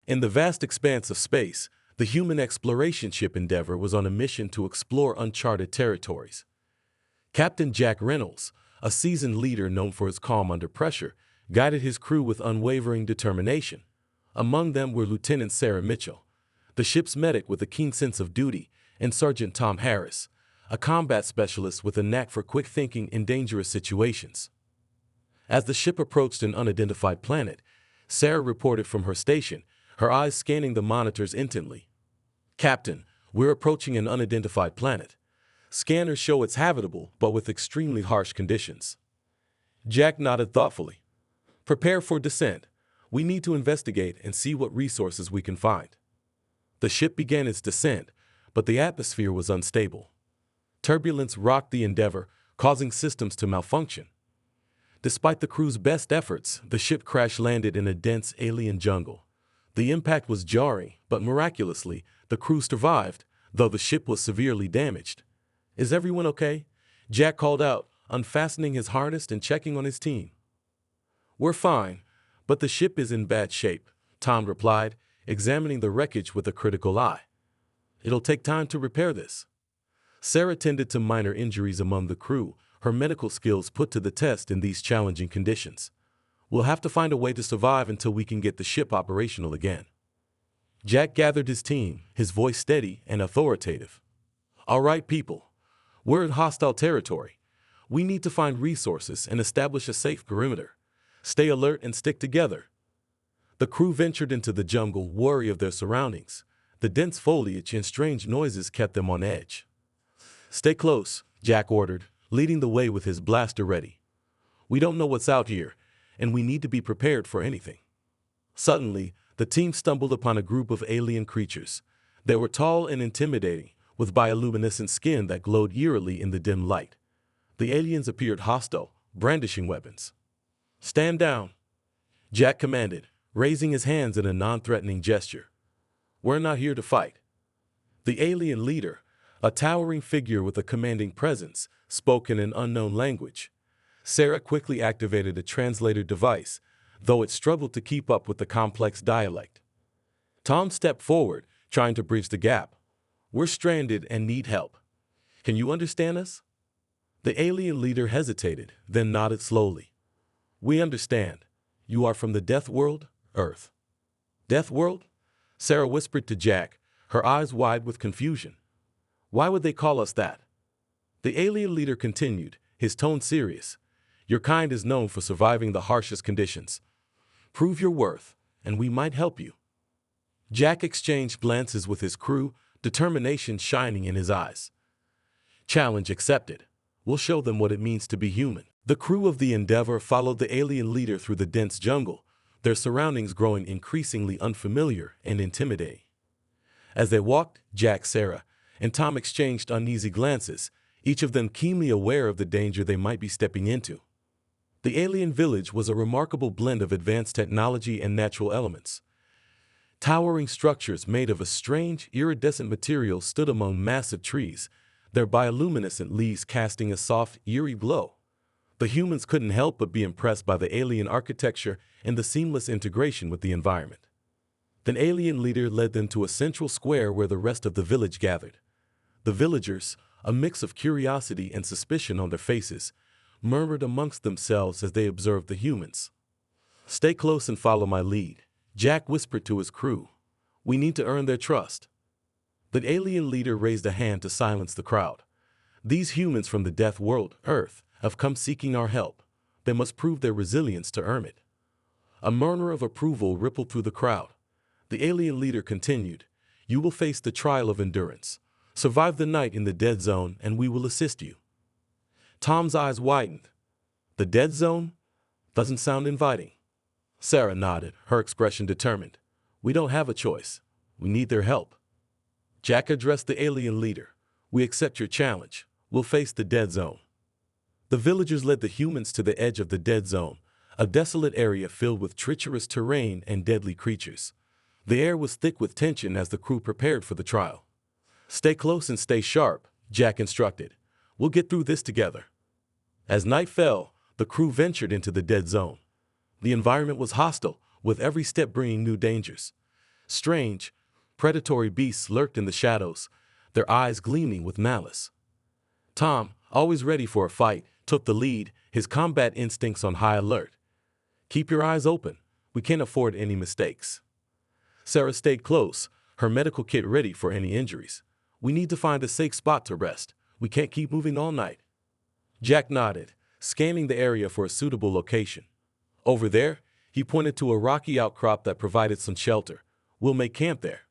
In the vast expanse of space, the human exploration ship Endeavour was on a mission to explore uncharted territories. Captain Jack Reynolds, a seasoned leader known for his calm under pressure, guided his crew with unwavering determination. Among them were Lieutenant Sarah Mitchell, the ship's medic with a keen sense of duty, and Sergeant Tom Harris, a combat specialist with a knack for quick thinking in dangerous situations. As the ship approached an unidentified planet, Sarah reported from her station, her eyes scanning the monitors intently. "Captain, we're approaching an unidentified planet. Scanners show it's habitable, but with extremely harsh conditions." Jack nodded thoughtfully. "Prepare for descent. We need to investigate and see what resources we can find." The ship began its descent, but the atmosphere was unstable. Turbulence rocked the Endeavour, causing systems to malfunction. Despite the crew's best efforts, the ship crash-landed in a dense alien jungle. The impact was jarring, but miraculously, the crew survived, though the ship was severely damaged. "Is everyone okay?" Jack called out, unfastening his harness and checking on his team. "We're fine, but the ship is in bad shape," Tom replied, examining the wreckage with a critical eye. "It'll take time to repair this." Sarah tended to minor injuries among the crew, her medical skills put to the test in these challenging conditions. "We'll have to find a way to survive until we can get the ship operational again." Jack gathered his team, his voice steady and authoritative. "All right, people. We're in hostile territory. We need to find resources and establish a safe perimeter. Stay alert and stick together." The crew ventured into the jungle, wary of their surroundings. The dense foliage and strange noises kept them on edge. "Stay close," Jack ordered, leading the way with his blaster ready. "We don't know what's out here, and we need to be prepared for anything." Suddenly, the team stumbled upon a group of alien creatures. They were tall and intimidating, with bioluminescent skin that glowed eerily in the dim light. The aliens appeared hostile, brandishing weapons. "Stand down," Jack commanded, raising his hands in a non-threatening gesture. "We're not here to fight." The alien leader, a towering figure with a commanding presence, spoke in an unknown language. Sarah quickly activated a translator device, though it struggled to keep up with the complex dialect. Tom stepped forward, trying to bridge the gap. "We're stranded and need help. Can you understand us?" The alien leader hesitated, then nodded slowly. "We understand. You are from the Death World, Earth." "Death World?" Sarah whispered to Jack, her eyes wide with confusion. "Why would they call us that?" The alien leader continued, his tone serious. "Your kind is known for surviving the harshest conditions. Prove your worth, and we might help you." Jack exchanged glances with his crew, determination shining in his eyes. "Challenge accepted. We'll show them what it means to be human." The crew of the Endeavour followed the alien leader through the dense jungle, their surroundings growing increasingly unfamiliar and intimidating. As they walked, Jack, Sarah, and Tom exchanged uneasy glances, each of them keenly aware of the danger they might be stepping into. The alien village was a remarkable blend of advanced technology and natural elements. Towering structures made of a strange, iridescent material stood among massive trees, their bioluminescent leaves casting a soft, eerie glow. The humans couldn't help but be impressed by the alien architecture and the seamless integration with the environment. The alien leader led them to a central square where the rest of the village gathered. The villagers, a mix of curiosity and suspicion on their faces, murmured amongst themselves as they observed the humans. "Stay close and follow my lead," Jack whispered to his crew. "We need to earn their trust." The alien leader raised a hand to silence the crowd. "These humans from the Death World, Earth, have come seeking our help. They must prove their resilience to earn it." A murmur of approval rippled through the crowd. The alien leader continued, "You will face the trial of endurance. Survive the night in the dead zone and we will assist you." Tom's eyes widened. "The dead zone? Doesn't sound inviting." Sarah nodded, her expression determined. "We don't have a choice. We need their help." Jack addressed the alien leader. "We accept your challenge. We'll face the dead zone." The villagers led the humans to the edge of the dead zone, a desolate area filled with treacherous terrain and deadly creatures. The air was thick with tension as the crew prepared for the trial. "Stay close and stay sharp," Jack instructed. "We'll get through this together." As night fell, the crew ventured into the dead zone. The environment was hostile, with every step bringing new dangers. Strange, predatory beasts lurked in the shadows, their eyes gleaming with malice. Tom, always ready for a fight, took the lead, his combat instincts on high alert. Keep your eyes open. We can't afford any mistakes. Sarah stayed close, her medical kit ready for any injuries. We need to find a safe spot to rest. We can't keep moving all night. Jack nodded, scanning the area for a suitable location. Over there, he pointed to a rocky outcrop that provided some shelter. We'll make camp there.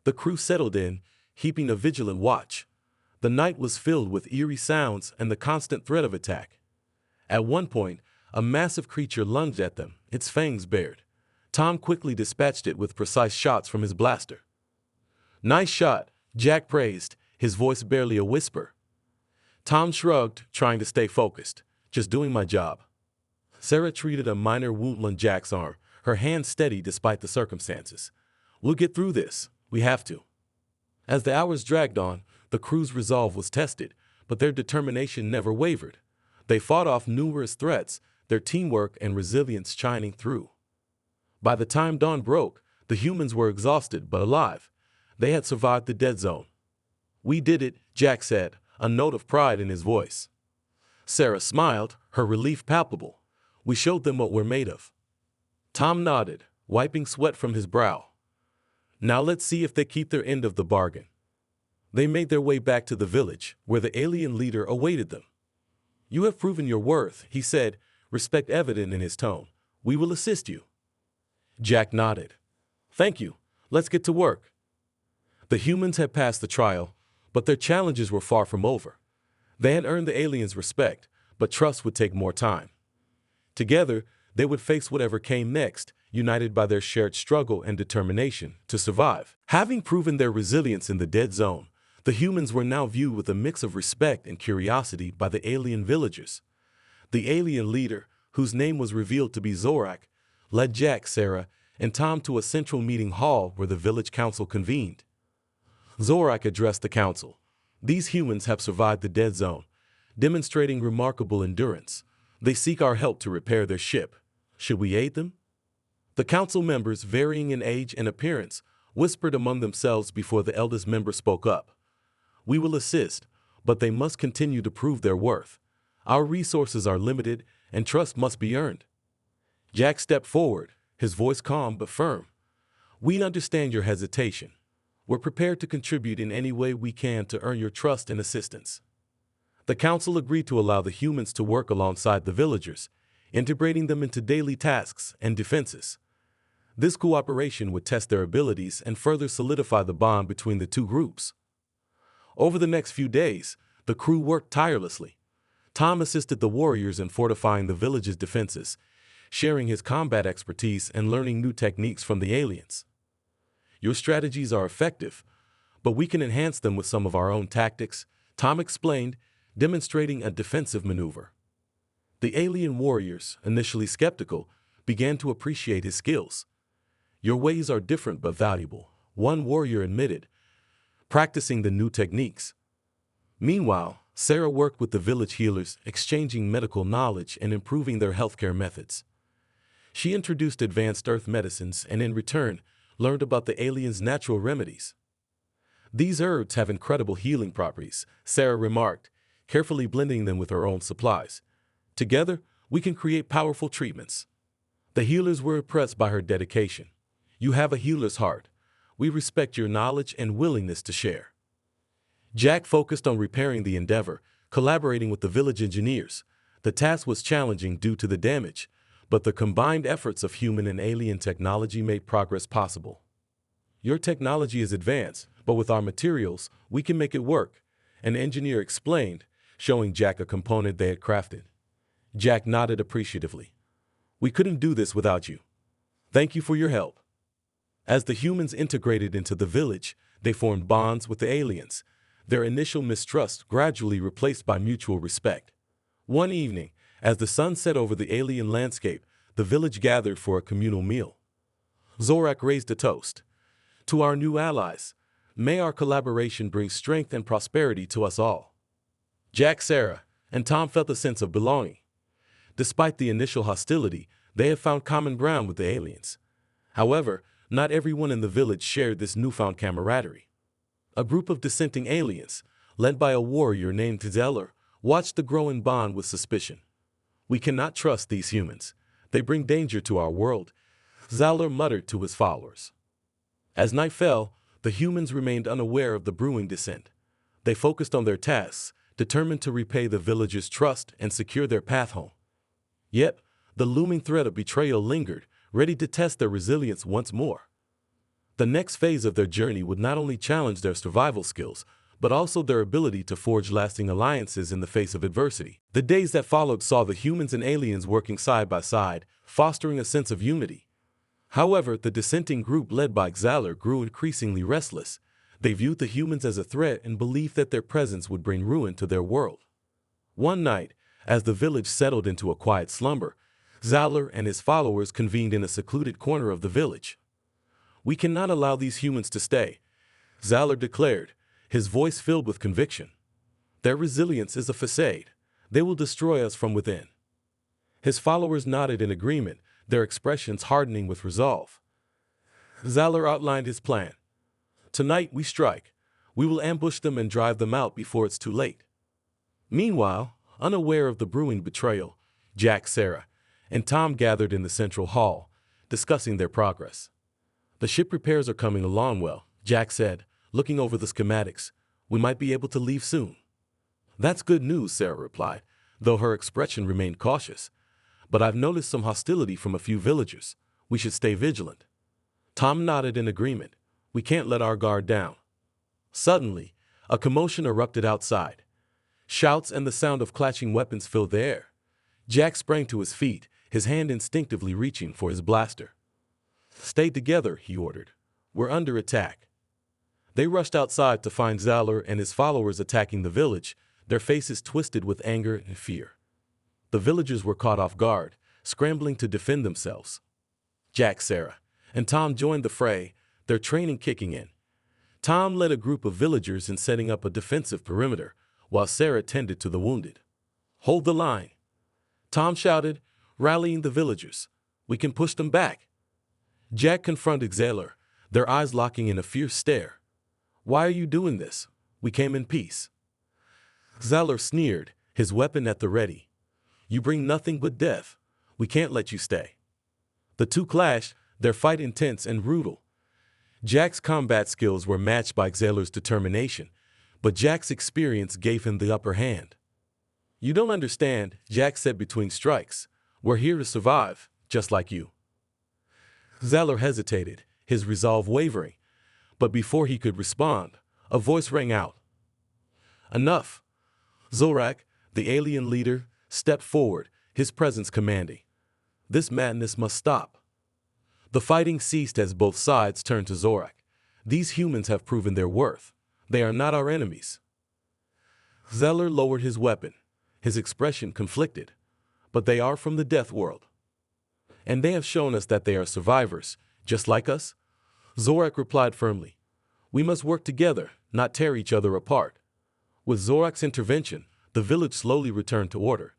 The crew settled in, keeping a vigilant watch. The night was filled with eerie sounds and the constant threat of attack. At one point, a massive creature lunged at them, its fangs bared. Tom quickly dispatched it with precise shots from his blaster. Nice shot, Jack praised, his voice barely a whisper. Tom shrugged, trying to stay focused. Just doing my job. Sarah treated a minor wound on Jack's arm, her hand steady despite the circumstances. We'll get through this. We have to. As the hours dragged on, the crew's resolve was tested, but their determination never wavered. They fought off numerous threats, their teamwork and resilience shining through. By the time dawn broke, the humans were exhausted but alive. They had survived the dead zone. We did it, Jack said, a note of pride in his voice. Sarah smiled, her relief palpable. We showed them what we're made of. Tom nodded, wiping sweat from his brow. Now let's see if they keep their end of the bargain. They made their way back to the village, where the alien leader awaited them. You have proven your worth, he said, respect evident in his tone. We will assist you. Jack nodded. Thank you. Let's get to work. The humans had passed the trial, but their challenges were far from over. They had earned the aliens' respect, but trust would take more time. Together, they would face whatever came next, united by their shared struggle and determination to survive. Having proven their resilience in the dead zone, the humans were now viewed with a mix of respect and curiosity by the alien villagers. The alien leader, whose name was revealed to be Zorak, led Jack, Sarah, and Tom to a central meeting hall where the village council convened. Zorak addressed the council. These humans have survived the dead zone, demonstrating remarkable endurance. They seek our help to repair their ship. Should we aid them? The council members, varying in age and appearance, whispered among themselves before the eldest member spoke up. We will assist, but they must continue to prove their worth. Our resources are limited, and trust must be earned. Jack stepped forward, his voice calm but firm. We understand your hesitation. We're prepared to contribute in any way we can to earn your trust and assistance. The council agreed to allow the humans to work alongside the villagers, integrating them into daily tasks and defenses. This cooperation would test their abilities and further solidify the bond between the two groups. Over the next few days, the crew worked tirelessly. Tom assisted the warriors in fortifying the village's defenses, sharing his combat expertise and learning new techniques from the aliens. Your strategies are effective, but we can enhance them with some of our own tactics, Tom explained, demonstrating a defensive maneuver. The alien warriors, initially skeptical, began to appreciate his skills. Your ways are different but valuable, one warrior admitted, practicing the new techniques. Meanwhile, Sarah worked with the village healers, exchanging medical knowledge and improving their healthcare methods. She introduced advanced earth medicines and in return, learned about the aliens' natural remedies. These herbs have incredible healing properties, Sarah remarked, carefully blending them with her own supplies. Together, we can create powerful treatments. The healers were impressed by her dedication. You have a healer's heart. We respect your knowledge and willingness to share. Jack focused on repairing the Endeavor, collaborating with the village engineers. The task was challenging due to the damage, but the combined efforts of human and alien technology made progress possible. Your technology is advanced, but with our materials, we can make it work, an engineer explained, showing Jack a component they had crafted. Jack nodded appreciatively. We couldn't do this without you. Thank you for your help. As the humans integrated into the village, they formed bonds with the aliens, their initial mistrust gradually replaced by mutual respect. One evening, as the sun set over the alien landscape, the village gathered for a communal meal. Zorak raised a toast. To our new allies, may our collaboration bring strength and prosperity to us all. Jack, Sarah, and Tom felt a sense of belonging. Despite the initial hostility, they had found common ground with the aliens. However, not everyone in the village shared this newfound camaraderie. A group of dissenting aliens, led by a warrior named Zeller, watched the growing bond with suspicion. "We cannot trust these humans. They bring danger to our world," Zeller muttered to his followers. As night fell, the humans remained unaware of the brewing dissent. They focused on their tasks, determined to repay the villagers' trust and secure their path home. Yet, the looming threat of betrayal lingered, ready to test their resilience once more. The next phase of their journey would not only challenge their survival skills, but also their ability to forge lasting alliances in the face of adversity. The days that followed saw the humans and aliens working side by side, fostering a sense of unity. However, the dissenting group led by Zeller grew increasingly restless. They viewed the humans as a threat and believed that their presence would bring ruin to their world. One night, as the village settled into a quiet slumber, Zeller and his followers convened in a secluded corner of the village. "We cannot allow these humans to stay," Zeller declared, his voice filled with conviction. "Their resilience is a facade. They will destroy us from within." His followers nodded in agreement, their expressions hardening with resolve. Zeller outlined his plan. "Tonight we strike. We will ambush them and drive them out before it's too late." Meanwhile, unaware of the brewing betrayal, Jack, Sarah, and Tom gathered in the central hall, discussing their progress. "The ship repairs are coming along well," Jack said, looking over the schematics. "We might be able to leave soon." "That's good news," Sarah replied, though her expression remained cautious. "But I've noticed some hostility from a few villagers. We should stay vigilant." Tom nodded in agreement. "We can't let our guard down." Suddenly, a commotion erupted outside. Shouts and the sound of clashing weapons filled the air. Jack sprang to his feet, his hand instinctively reaching for his blaster. "Stay together," he ordered. "We're under attack." They rushed outside to find Zeller and his followers attacking the village, their faces twisted with anger and fear. The villagers were caught off guard, scrambling to defend themselves. Jack, Sarah, and Tom joined the fray, their training kicking in. Tom led a group of villagers in setting up a defensive perimeter, while Sarah tended to the wounded. "Hold the line," Tom shouted, rallying the villagers. "We can push them back." Jack confronted Zeller, their eyes locking in a fierce stare. "Why are you doing this? We came in peace." Zeller sneered, his weapon at the ready. "You bring nothing but death. We can't let you stay." The two clashed, their fight intense and brutal. Jack's combat skills were matched by Zeller's determination, but Jack's experience gave him the upper hand. "You don't understand," Jack said between strikes. "We're here to survive, just like you." Zeller hesitated, his resolve wavering, but before he could respond, a voice rang out. "Enough!" Zorak, the alien leader, stepped forward, his presence commanding. "This madness must stop." The fighting ceased as both sides turned to Zorak. "These humans have proven their worth. They are not our enemies." Zeller lowered his weapon, his expression conflicted. "But they are from the death world. And they have shown us that they are survivors, just like us." Zorak replied firmly. "We must work together, not tear each other apart." With Zorak's intervention, the village slowly returned to order.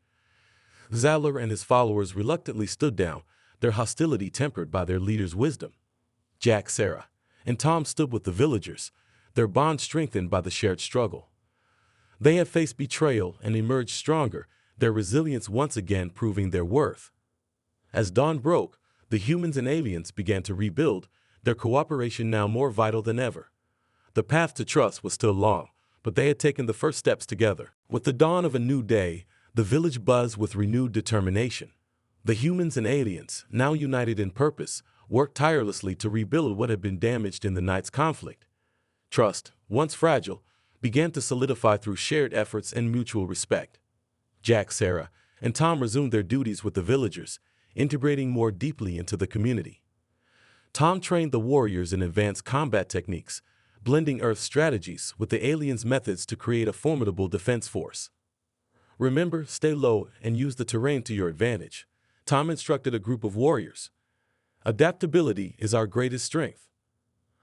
Zeller and his followers reluctantly stood down, their hostility tempered by their leader's wisdom. Jack, Sarah, and Tom stood with the villagers, their bond strengthened by the shared struggle. They had faced betrayal and emerged stronger, their resilience once again proving their worth. As dawn broke, the humans and aliens began to rebuild, their cooperation now more vital than ever. The path to trust was still long, but they had taken the first steps together. With the dawn of a new day, the village buzzed with renewed determination. The humans and aliens, now united in purpose, worked tirelessly to rebuild what had been damaged in the night's conflict. Trust, once fragile, began to solidify through shared efforts and mutual respect. Jack, Sarah, and Tom resumed their duties with the villagers, integrating more deeply into the community. Tom trained the warriors in advanced combat techniques, blending Earth's strategies with the aliens' methods to create a formidable defense force. "Remember, stay low and use the terrain to your advantage," Tom instructed a group of warriors. "Adaptability is our greatest strength."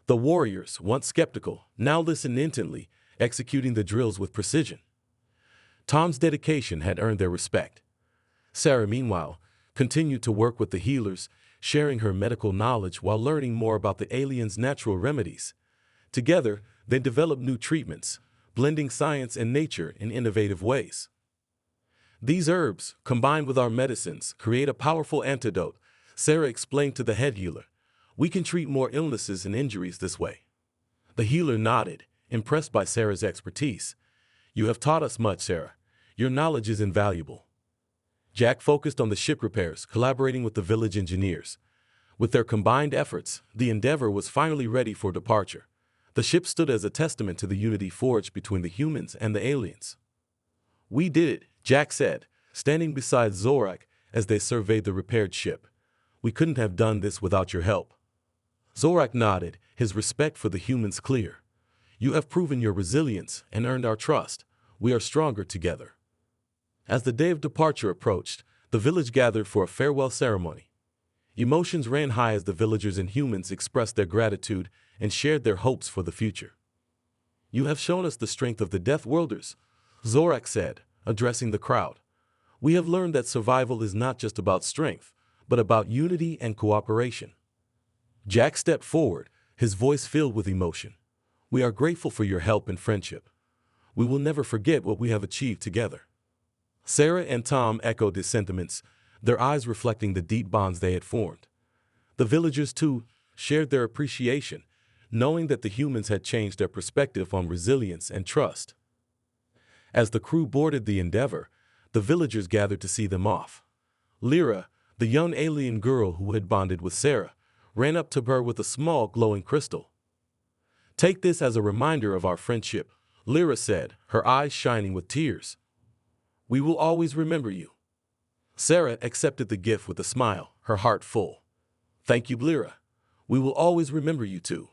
The warriors, once skeptical, now listened intently, executing the drills with precision. Tom's dedication had earned their respect. Sarah, meanwhile, continued to work with the healers, sharing her medical knowledge while learning more about the aliens' natural remedies. Together, they developed new treatments, blending science and nature in innovative ways. These herbs, combined with our medicines, create a powerful antidote, Sarah explained to the head healer. We can treat more illnesses and injuries this way. The healer nodded, impressed by Sarah's expertise. You have taught us much, Sarah. Your knowledge is invaluable. Jack focused on the ship repairs, collaborating with the village engineers. With their combined efforts, the Endeavor was finally ready for departure. The ship stood as a testament to the unity forged between the humans and the aliens. We did it, Jack said, standing beside Zorak as they surveyed the repaired ship. We couldn't have done this without your help. Zorak nodded, his respect for the humans clear. You have proven your resilience and earned our trust. We are stronger together. As the day of departure approached, the village gathered for a farewell ceremony. Emotions ran high as the villagers and humans expressed their gratitude and shared their hopes for the future. You have shown us the strength of the deathworlders, Zorak said, addressing the crowd. We have learned that survival is not just about strength, but about unity and cooperation. Jack stepped forward, his voice filled with emotion. We are grateful for your help and friendship. We will never forget what we have achieved together. Sarah and Tom echoed his sentiments, their eyes reflecting the deep bonds they had formed. The villagers, too, shared their appreciation, knowing that the humans had changed their perspective on resilience and trust. As the crew boarded the Endeavor, the villagers gathered to see them off. Lyra, the young alien girl who had bonded with Sarah, ran up to her with a small glowing crystal. Take this as a reminder of our friendship, Lyra said, her eyes shining with tears. We will always remember you. Sarah accepted the gift with a smile, her heart full. Thank you, Lyra. We will always remember you too.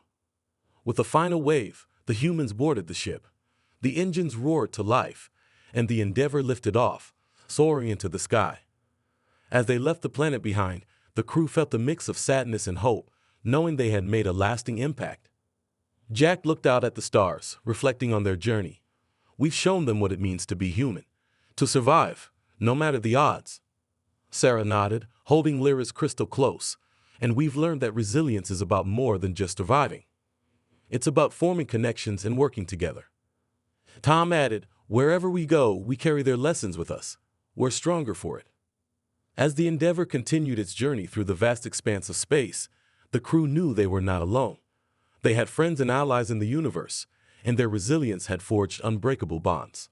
With a final wave, the humans boarded the ship. The engines roared to life, and the Endeavor lifted off, soaring into the sky. As they left the planet behind, the crew felt a mix of sadness and hope, knowing they had made a lasting impact. Jack looked out at the stars, reflecting on their journey. We've shown them what it means to be human, to survive, no matter the odds. Sarah nodded, holding Lyra's crystal close, and we've learned that resilience is about more than just surviving. It's about forming connections and working together. Tom added, wherever we go, we carry their lessons with us. We're stronger for it. As the Endeavor continued its journey through the vast expanse of space, the crew knew they were not alone. They had friends and allies in the universe, and their resilience had forged unbreakable bonds.